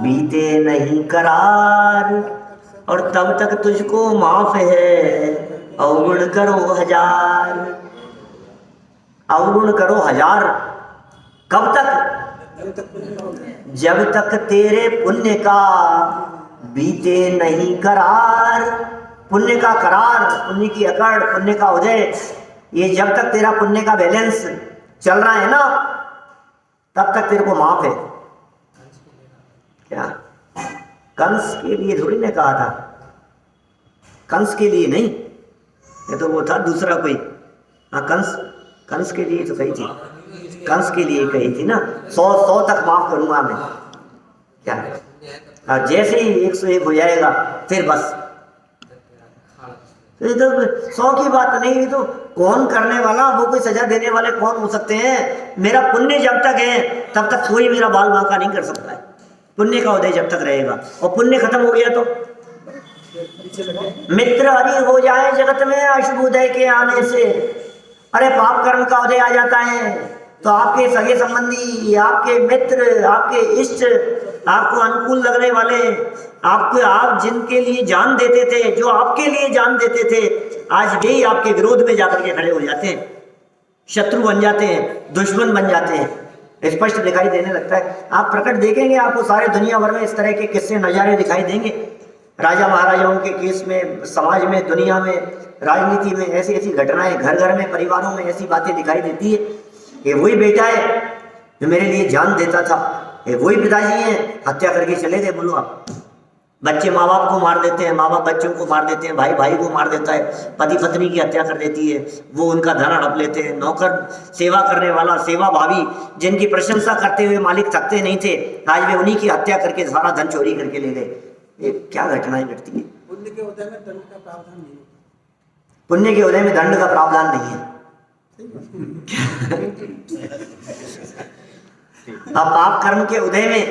बीते नहीं करार, और तब तक तुझको माफ है अवगुण करो हजार। अवगुण करो हजार कब तक? जब तक तेरे पुण्य का बीते नहीं करार। पुण्य का करार, पुण्य की अकड़, पुण्य का उदय, ये जब तक तेरा पुण्य का बैलेंस चल रहा है ना तब तक तेरे को माफ है। क्या कंस के लिए थोड़ी ने कहा था, कंस के लिए नहीं, ये तो वो था दूसरा कोई। हाँ कंस के लिए तो कही थी, कंस के लिए कही थी ना, 100 तक माफ करूंगा मैं। क्या और जैसे ही 101 हो जाएगा फिर बस। तो ये तो 100 की बात नहीं, ये तो कौन करने वाला, वो कोई सजा देने वाले कौन हो सकते हैं? मेरा पुण्य जब तक है तब तक कोई मेरा बाल बांका नहीं कर सकता है। पुण्य का उदय जब तक रहेगा, और पुण्य खत्म हो गया तो मित्र हरि हो जाए जगत में अशुभ उदय के आने से। अरे पाप कर्म का उदय आ जाता है तो आपके सगे संबंधी, आपके मित्र, आपके इष्ट आपको अनुकूल लगने वाले, आप जिनके लिए जान देते थे, जो आपके लिए जान देते थे, आज वे ही आपके विरोध में जाकर के खड़े हो जाते हैं, शत्रु बन जाते हैं, दुश्मन बन जाते हैं। स्पष्ट दिखाई देने लगता है। आप प्रकट देखेंगे, आपको सारे दुनिया भर में इस तरह के किस्से नज़ारे दिखाई देंगे। राजा महाराजाओं के केस में, समाज में, दुनिया में, राजनीति में ऐसी ऐसी घटनाएं, घर घर में, परिवारों में ऐसी बातें दिखाई देती है। ये वही बेटा है जो मेरे लिए जान देता था, ये वही पिताजी हैं, हत्या करके चले गए। बोलो आप, बच्चे माँ बाप को मार देते हैं, माँ बाप बच्चों को मार देते हैं, भाई भाई को मार देता है, पति पत्नी की हत्या कर देती है, वो उनका धन हड़प लेते हैं। नौकर, सेवा करने वाला, सेवा भावी, जिनकी प्रशंसा करते हुए मालिक थकते नहीं थे, आज वे उन्हीं की हत्या करके सारा धन चोरी करके ले गए। ये क्या घटनाएं घटती है। पुण्य के उदय में दंड का प्रावधान नहीं होता। पुण्य के उदय में दंड का प्रावधान नहीं है। अब पाप कर्म के उदय में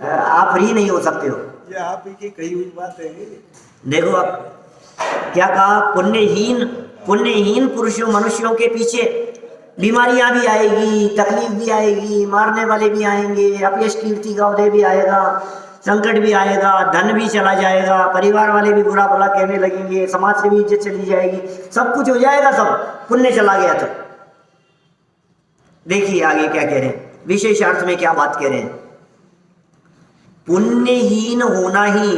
आप फ्री नहीं हो सकते हो। ये आप ही की कही हुई बात है। देखो अब क्या कहा, पुण्यहीन पुरुषों, मनुष्यों के पीछे बीमारियां भी आएगी, तकलीफ भी आएगी, मारने वाले भी आएंगे, अपयश कीर्ति का उदय भी आएगा, संकट भी आएगा, धन भी चला जाएगा, परिवार वाले भी बुरा भला कहने लगेंगे, समाज से भी इज्जत चली जाएगी, सब कुछ हो जाएगा। सब पुण्य चला गया तो देखिए आगे क्या कह रहे हैं, विशेषार्थ में क्या बात कह रहे हैं। पुण्यहीन होना ही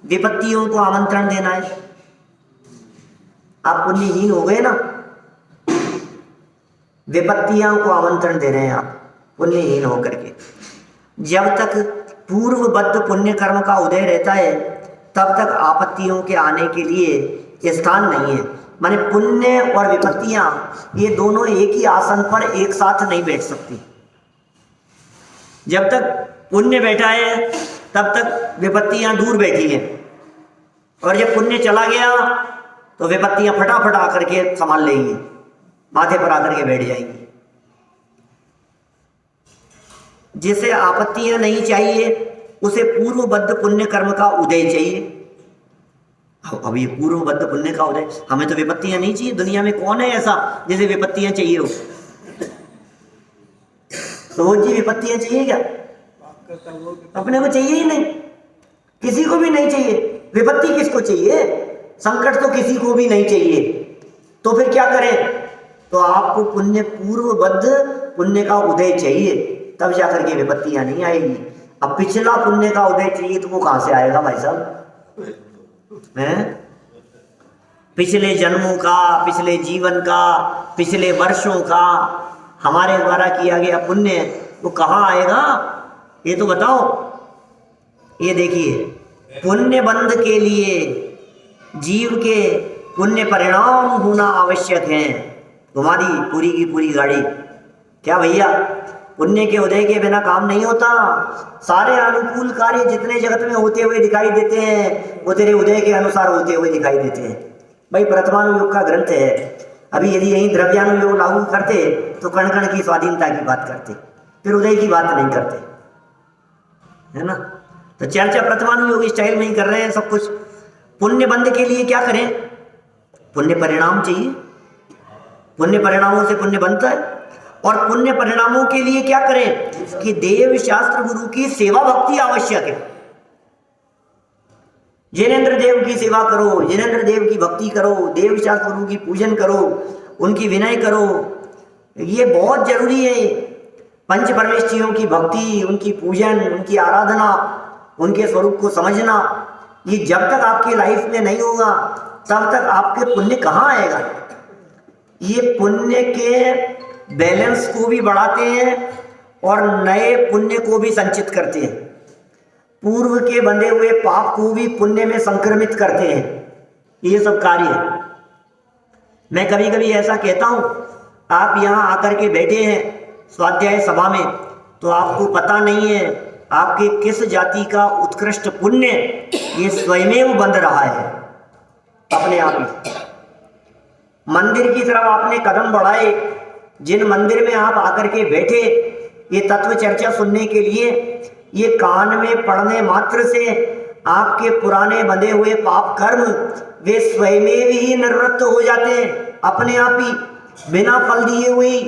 विपत्तियों को आमंत्रण देना है। आप पुण्यहीन हो गए ना, विपत्तियों को आमंत्रण दे रहे हैं आप पुण्यहीन होकर के। जब तक पूर्वबद्ध पुण्य कर्म का उदय रहता है, तब तक आपत्तियों के आने के लिए स्थान नहीं है। माने पुण्य और विपत्तियां, ये दोनों एक ही आसन पर एक साथ नहीं बैठ सकती। जब तक पुण्य बैठा है, तब तक विपत्तियां दूर बैठी हैं, और जब पुण्य चला गया तो विपत्तियां फटाफट आकर के संभाल लेंगी, माथे पर आकर के बैठ जाएंगी। जिसे आपत्तियां नहीं चाहिए, उसे पूर्वबद्ध पुण्य कर्म का उदय चाहिए। अब ये पूर्वबद्ध पुण्य का उदय, हमें तो विपत्तियां नहीं चाहिए। दुनिया में कौन है ऐसा जिसे विपत्तियां चाहिए हो? रोज जी विपत्तियां चाहिए क्या? अपने को चाहिए ही नहीं, किसी को भी नहीं चाहिए। विपत्ति किसको चाहिए? संकट तो किसी को भी नहीं चाहिए। तो फिर क्या करें? तो आपको पुण्य, पूर्वबद्ध पुण्य का उदय चाहिए, तब जाकर के विपत्तियां नहीं आएगी। अब पिछला पुण्य का उदय चाहिए तो वो कहां से आएगा भाई साहब? हैं? पिछले जन्मों का, पिछले जीवन का, पिछले वर्षों का हमारे द्वारा किया गया पुण्य वो कहाँ आएगा? ये तो बताओ। ये देखिए, पुण्य बंध के लिए जीव के पुण्य परिणाम होना आवश्यक है। घुमा दी पूरी की पूरी गाड़ी। क्या भैया, पुण्य के उदय के बिना काम नहीं होता। सारे अनुकूल कार्य जितने जगत में होते हुए दिखाई देते हैं, वो तेरे उदय के अनुसार होते हुए दिखाई देते हैं। भाई प्रथमानुयोग का ग्रंथ है। अभी यदि यही द्रव्यानुयोग लागू करते तो कण कण की स्वाधीनता की बात करते, फिर उदय की बात नहीं करते, है ना। तो चर्चा प्रथमानुयोग स्टाइल में ही कर रहे हैं सब कुछ। पुण्य बंध के लिए क्या करें? पुण्य परिणाम चाहिए। पुण्य परिणामों से पुण्य बनता है। और पुण्य परिणामों के लिए क्या करें? कि देव शास्त्र गुरु की सेवा भक्ति आवश्यक है। जिनेंद्र देव की सेवा करो, जिनेंद्र देव की भक्ति करो, देव शास्त्र गुरु की पूजन करो, उनकी विनय करो, ये बहुत जरूरी है। पंच परमेष्ठियों की भक्ति, उनकी पूजन, उनकी आराधना, उनके स्वरूप को समझना, ये जब तक आपकी लाइफ में नहीं होगा तब तक आपके पुण्य कहाँ आएगा। ये पुण्य के बैलेंस को भी बढ़ाते हैं और नए पुण्य को भी संचित करते हैं। पूर्व के बंधे हुए पाप को भी पुण्य में संक्रमित करते हैं। ये सब कार्य मैं कभी कभी ऐसा कहता हूँ, आप यहाँ आकर के बैठे हैं स्वाध्याय सभा में, तो आपको पता नहीं है आपके किस जाति का उत्कृष्ट पुण्य ये स्वयमेव बंध रहा है अपने आप ही। मंदिर की तरफ आपने कदम बढ़ाए, जिन मंदिर में आप आकर के बैठे ये तत्व चर्चा सुनने के लिए, ये कान में पड़ने मात्र से आपके पुराने बंधे हुए पाप कर्म वे स्वयमेव ही निवृत्त हो जाते हैं अपने आप ही, बिना फल दिए हुए।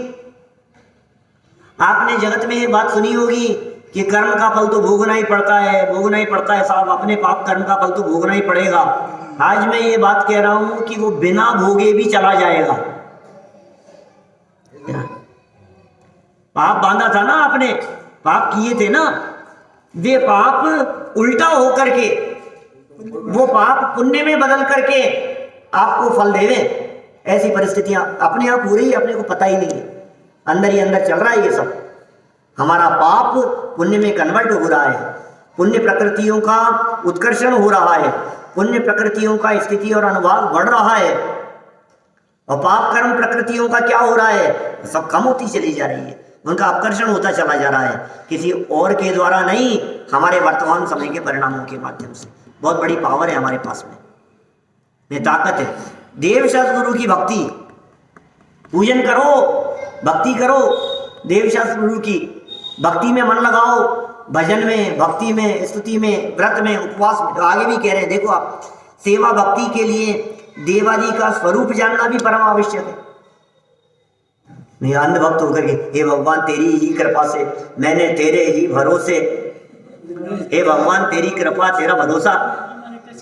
आपने जगत में ये बात सुनी होगी कि कर्म का फल तो भोगना ही पड़ता है साहब, अपने पाप कर्म का फल तो भोगना ही पड़ेगा। आज मैं ये बात कह रहा हूं कि वो बिना भोगे भी चला जाएगा। पाप बांधा था ना आपने, पाप किए थे ना, वे पाप उल्टा होकर के वो पाप पुण्य में बदल करके आपको फल देवे। ऐसी परिस्थितियां अपने आप हो रही है, अपने को पता ही नहीं है, अंदर ही अंदर चल रहा है ये सब। हमारा पाप पुण्य में कन्वर्ट हो रहा है, पुण्य प्रकृतियों का उत्कर्षण हो रहा है, पुण्य प्रकृतियों का स्थिति और अनुभाग बढ़ रहा है, और पाप कर्म प्रकृतियों का क्या हो रहा है, सब कम होती चली जा रही है, उनका अपकर्षण होता चला जा रहा है, किसी और के द्वारा नहीं, हमारे वर्तमान समय के परिणामों के माध्यम से। बहुत बड़ी पावर है हमारे पास में ताकत है। देव शास्त्र गुरु की भक्ति, पूजन करो, भक्ति करो, देव शास्त्र गुरु की भक्ति में मन लगाओ, भजन में, भक्ति में, स्तुति में, व्रत में, उपवास में। तो आगे भी कह रहे हैं, देखो आप, सेवा भक्ति के लिए देवादि का स्वरूप जानना भी परम आवश्यक है। नहीं अंधभक्त होकर के हे भगवान तेरी ही कृपा से, मैंने तेरे ही भरोसे, हे भगवान तेरी कृपा तेरा भरोसा,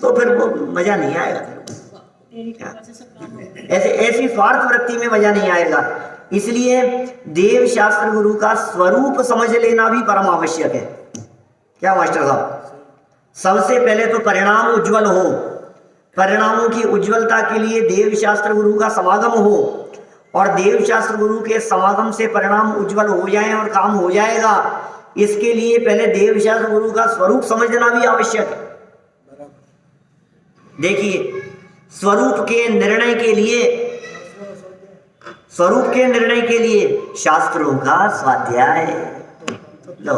तो फिर वो मजा नहीं आएगा। ऐसे ऐसी स्वार्थ वृत्ति में मजा नहीं आएगा। इसलिए देव शास्त्र गुरु का स्वरूप समझ लेना भी परम आवश्यक है। क्या मास्टर साहब, सबसे पहले तो परिणाम उज्जवल हो, परिणामों की उज्जवलता के लिए देव शास्त्र गुरु का समागम हो, और देव शास्त्र गुरु के समागम से परिणाम उज्जवल हो जाए और काम हो जाएगा। इसके लिए पहले देव शास्त्र गुरु का स्वरूप समझना भी आवश्यक है। देखिए, स्वरूप के निर्णय के लिए शास्त्रों का स्वाध्याय। लो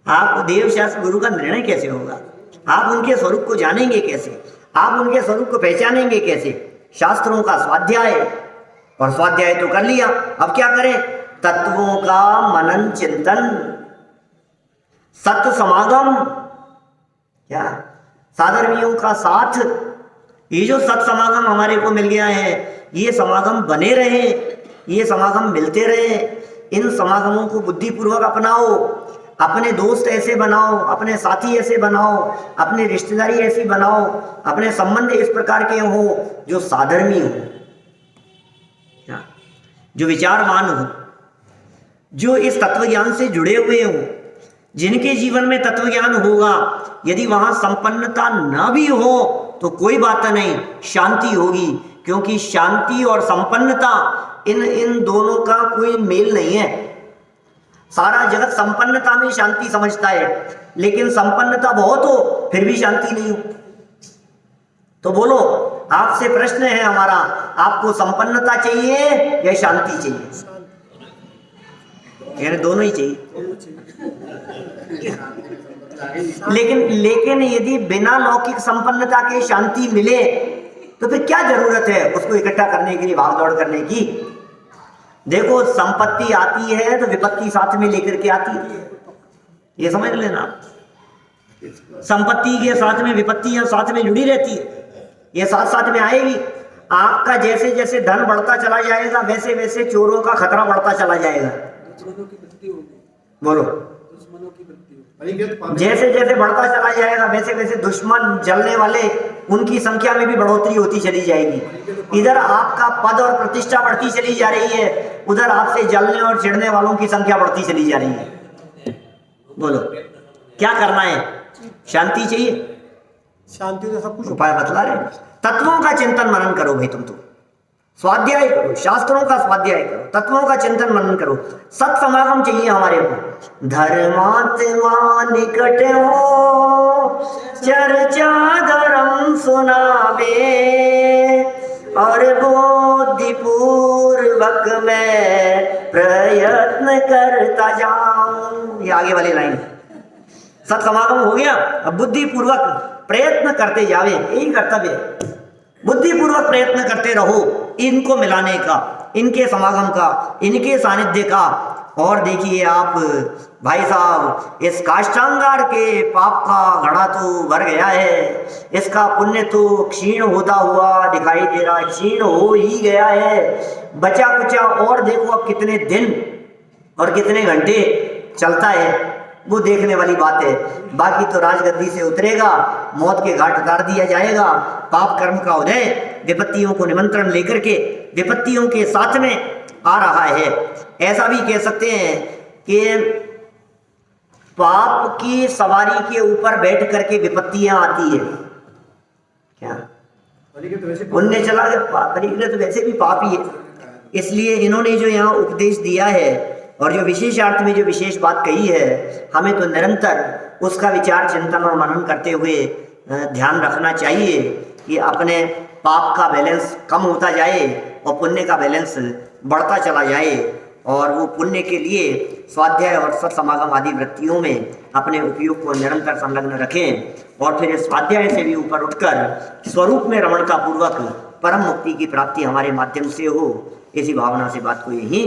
आप देव शास्त्र गुरु का निर्णय कैसे होगा, आप उनके स्वरूप को जानेंगे कैसे, आप उनके स्वरूप को पहचानेंगे कैसे? शास्त्रों का स्वाध्याय। और स्वाध्याय तो कर लिया, अब क्या करें? तत्वों का मनन चिंतन, सत्य समागम, क्या साधर्मियों का साथ। ये जो सत्य समागम हमारे को मिल गया है, ये समागम बने रहे, ये समागम मिलते रहे। इन समागमों को बुद्धिपूर्वक अपनाओ, अपने दोस्त ऐसे बनाओ, अपने साथी ऐसे बनाओ, अपनी रिश्तेदारी ऐसी बनाओ, अपने संबंध इस प्रकार के हो जो साधर्मी हो, जो विचारवान हो, जो इस तत्व ज्ञान से जुड़े हुए हो, जिनके जीवन में तत्व ज्ञान होगा। यदि वहां संपन्नता न भी हो तो कोई बात नहीं, शांति होगी, क्योंकि शांति और संपन्नता इन दोनों का कोई मेल नहीं है। सारा जगत संपन्नता में शांति समझता है, लेकिन संपन्नता बहुत हो फिर भी शांति नहीं हो। तो बोलो, आपसे प्रश्न है हमारा, आपको संपन्नता चाहिए या शांति चाहिए? यानी दोनों ही चाहिए। लेकिन यदि बिना लौकिक संपन्नता के शांति मिले तो फिर क्या जरूरत है उसको इकट्ठा करने के लिए, भाग दौड़ करने की? देखो, संपत्ति आती है तो विपत्ति साथ में लेकर के आती है, ये समझ लेना। संपत्ति के साथ में विपत्तियां साथ में जुड़ी रहती है, ये साथ साथ में आएगी। आपका जैसे जैसे धन बढ़ता चला जाएगा, वैसे वैसे चोरों का खतरा बढ़ता चला जाएगा। बोलो, जैसे जैसे बढ़ता चला जाएगा, वैसे वैसे दुश्मन जलने वाले, उनकी संख्या में भी बढ़ोतरी होती चली जाएगी। इधर आपका पद और प्रतिष्ठा बढ़ती चली जा रही है, उधर आपसे जलने और चिढ़ने वालों की संख्या बढ़ती चली जा रही है। बोलो, क्या करना है? शांति चाहिए? शांति तो सब कुछ उपाय बतला रहे। तत्वों का चिंतन मनन करो भाई, तुम तो स्वाध्याय करो, शास्त्रों का स्वाध्याय करो, तत्वों का चिंतन मनन करो। सत समागम चाहिए हमारे को। धर्मात्मा निकट हो, चर्चा धर्म सुनावे, और बुद्धि पूर्वक मैं प्रयत्न करता जाऊं। ये आगे वाली लाइन, सत समागम हो गया, अब बुद्धि पूर्वक प्रयत्न करते जावे, यही कर्तव्य है। बुद्धि पूर्वक प्रयत्न करते रहो इनको मिलाने का, इनके समागम का, इनके सानिध्य का। और देखिए आप भाई साहब, इस काष्ठांगार के पाप का घड़ा तो भर गया है, इसका पुण्य तो क्षीण होता हुआ दिखाई दे रहा है, क्षीण हो ही गया है। बचा कुचा और देखो अब कितने दिन और कितने घंटे चलता है वो देखने वाली बात है। बाकी तो राजगद्दी से उतरेगा, मौत के घाट उतार दिया जाएगा। पाप कर्म का उदय विपत्तियों को निमंत्रण लेकर के विपत्तियों के साथ में आ रहा है। ऐसा भी कह सकते हैं कि पाप की सवारी के ऊपर बैठ करके विपत्तियां आती है। क्या पुण्य चला गया, परिग्रह तो वैसे भी पाप ही है। इसलिए इन्होंने जो यहाँ उपदेश दिया है और जो विशेषार्थ में जो विशेष बात कही है, हमें तो निरंतर उसका विचार चिंतन और मनन करते हुए ध्यान रखना चाहिए कि अपने पाप का बैलेंस कम होता जाए और पुण्य का बैलेंस बढ़ता चला जाए, और वो पुण्य के लिए स्वाध्याय और सत्समागम आदि वृत्तियों में अपने उपयोग को निरंतर संलग्न रखें और फिर इस स्वाध्याय से भी ऊपर उठकर स्वरूप में रमणता पूर्वक परम मुक्ति की प्राप्ति हमारे माध्यम से हो। इसी भावना से बात को यही